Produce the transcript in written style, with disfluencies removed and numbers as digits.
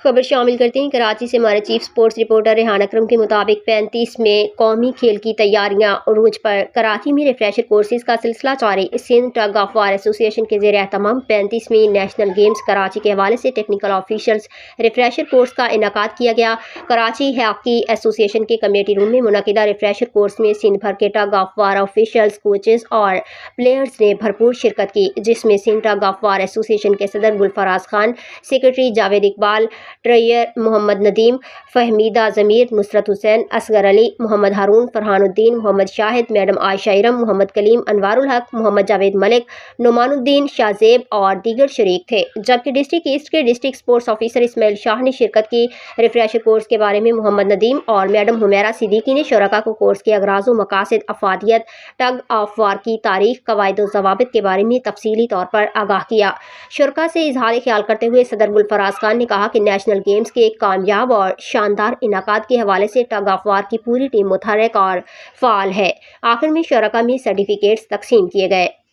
خبر شامل کرتے ہیں۔ کراچی سے ہمارے چیف سپورٹس رپورٹر ریحان اکرم کے مطابق 35ویں قومی کھیل کی تیاریاں عروج پر۔ کراچی میں ریفریشر کورسز کا سلسلہ جاری۔ سندھ ٹگ آف وار ایسوسی ایشن کے زیر اہتمام 35ویں نیشنل گیمز کراچی کے حوالے سے ٹیکنیکل آفیشلز ریفریشر کورس کا انعقاد کیا گیا۔ کراچی ہاکی ایسوسی ایشن کے کمیٹی روم میں منعقدہ ریفریشر کورس میں سندھ بھر کے tug of war officials, coaches اور پلیئرز نے بھرپور شرکت کی، جس میں سندھ ٹگ آف وار ایسوسی ایشن کے صدر گلفراز خان، سیکرٹری جاوید اقبال، ٹریئر محمد ندیم، فہمیدہ ضمیر، نصرت حسین، اصغر علی، محمد ہارون، فرحان الدین، محمد شاہد، میڈم عائشہ ارم، محمد کلیم، انوار الحق، محمد جاوید ملک، نعمان الدین، شاہ زیب اور دیگر شریک تھے، جبکہ ڈسٹرکٹ ایسٹ کے ڈسٹرکٹ سپورٹس آفیسر اسماعیل شاہ نے شرکت کی۔ ریفریشر کورس کے بارے میں محمد ندیم اور میڈم حمیرہ صدیقی نے شرکاء کو کورس کے اغراض و مقاصد، افادیت، ٹگ آف وار کی تاریخ، قواعد و ضوابط کے بارے میں تفصیلی طور پر آگاہ کیا۔ شرکاء سے اظہار خیال کرتے ہوئے صدر گلفراز خان نے کہا کہ نیشنل گیمز کے ایک کامیاب اور شاندار انعقاد کے حوالے سے ٹگ آف وار کی پوری ٹیم متحرک اور فعال ہے۔ آخر میں شرکاء میں سرٹیفکیٹس تقسیم کیے گئے۔